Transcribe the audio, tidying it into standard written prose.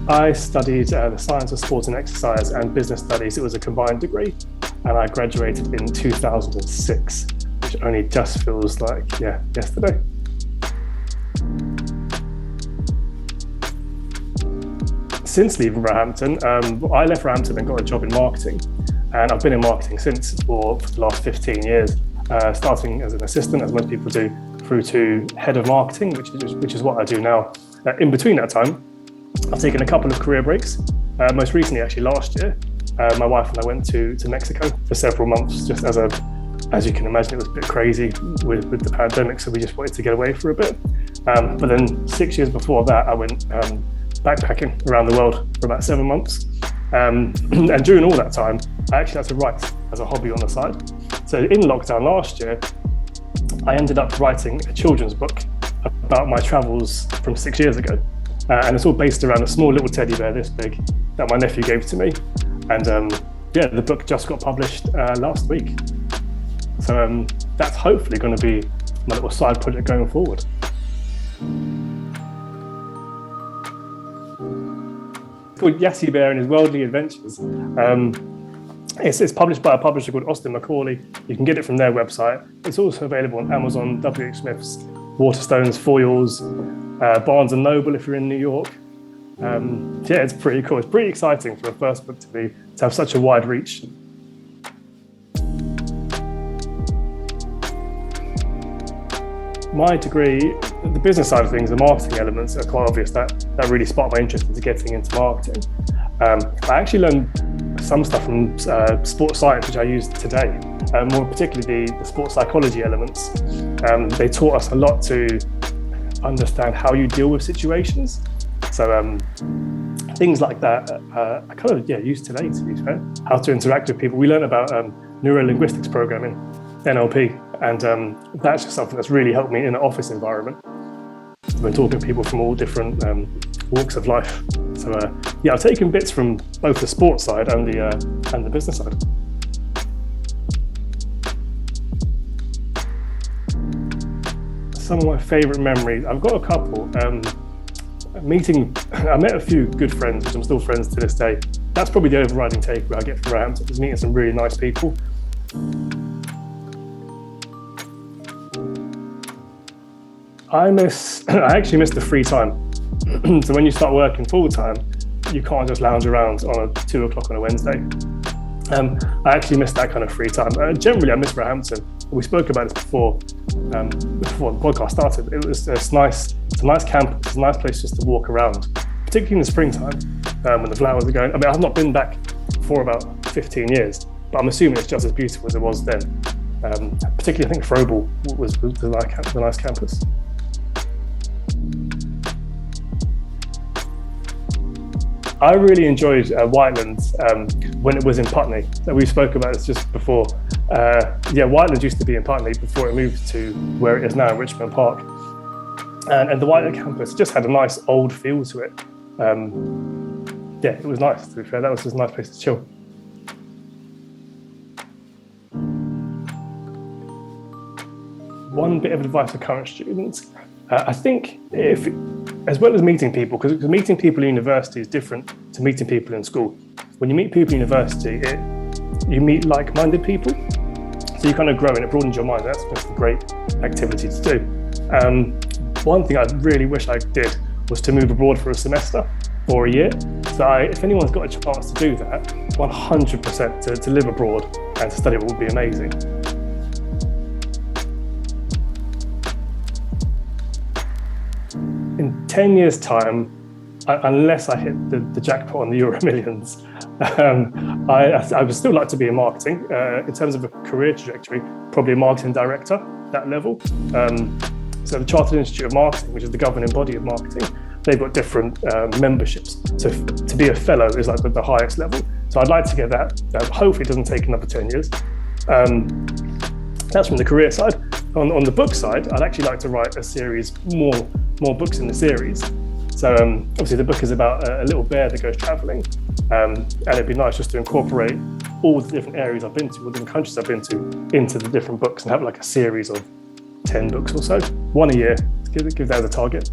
I studied the science of sport and exercise and business studies. It was a combined degree, and I graduated in 2006, which only just feels like, yesterday. Since leaving Roehampton, I left Roehampton and got a job in marketing, and I've been in marketing since for the last 15 years, starting as an assistant, as most people do, through to head of marketing, which is what I do now. In between that time, I've taken a couple of career breaks. Most recently, actually last year, my wife and I went to Mexico for several months, just as you can imagine, it was a bit crazy with the pandemic, so we just wanted to get away for a bit. But then 6 years before that, I went backpacking around the world for about 7 months. And during all that time, I actually had to write as a hobby on the side. So in lockdown last year, I ended up writing a children's book about my travels from 6 years ago. And it's all based around a small little teddy bear this big that my nephew gave to me. And the book just got published last week. So that's hopefully going to be my little side project going forward. It's called Yassi Bear and His Worldly Adventures. It's published by a publisher called Austin Macaulay. You can get it from their website. It's also available on Amazon, W.H. Smith's, Waterstones, Foyles, Barnes & Noble if you're in New York. It's pretty cool. It's pretty exciting for a first book to have such a wide reach. My degree, the business side of things, the marketing elements are quite obvious. That really sparked my interest into getting into marketing. I actually learned some stuff from sports science, which I use today, more particularly the sports psychology elements. They taught us a lot to understand how you deal with situations. So things like that I kind of use today, to be fair. How to interact with people. We learned about neuro-linguistics programming, NLP, and that's just something that's really helped me in an office environment. I've been talking to people from all different walks of life. So I've taken bits from both the sports side and the business side. Some of my favourite memories, I've got a couple. I met a few good friends, which I'm still friends to this day. That's probably the overriding takeaway I get from Roehampton, is meeting some really nice people. I actually miss the free time. So when you start working full time, you can't just lounge around on 2 o'clock on a Wednesday. I actually miss that kind of free time. Generally, I miss Roehampton. We spoke about this before the podcast started. It's nice. It's a nice campus. It's a nice place just to walk around, particularly in the springtime when the flowers are going. I mean, I've not been back for about 15 years, but I'm assuming it's just as beautiful as it was then. Particularly, I think Furey was the nice campus. I really enjoyed Whitelands when it was in Putney. So we spoke about this just before. Whitelands used to be in Putney before it moved to where it is now in Richmond Park. And the Whiteland campus just had a nice old feel to it. It was nice, to be fair. That was just a nice place to chill. One bit of advice for current students. I think as well as meeting people, because meeting people in university is different to meeting people in school. When you meet people in university, you meet like-minded people, so you kind of grow and it broadens your mind. That's just a great activity to do. One thing I really wish I did was to move abroad for a semester or a year. So if anyone's got a chance to do that, 100% to live abroad and to study would be amazing. In 10 years' time, unless I hit the jackpot on the Euro Millions, I would still like to be in marketing. In terms of a career trajectory, probably a marketing director, that level. So the Chartered Institute of Marketing, which is the governing body of marketing, they've got different memberships. So to be a fellow is like the highest level. So I'd like to get that. Hopefully it doesn't take another 10 years. That's from the career side. On the book side, I'd actually like to write a series, more books in the series. So obviously the book is about a little bear that goes traveling, and it'd be nice just to incorporate all the different areas I've been to, all the different countries I've been to, into the different books and have like a series of 10 books or so, one a year, to give that as a target.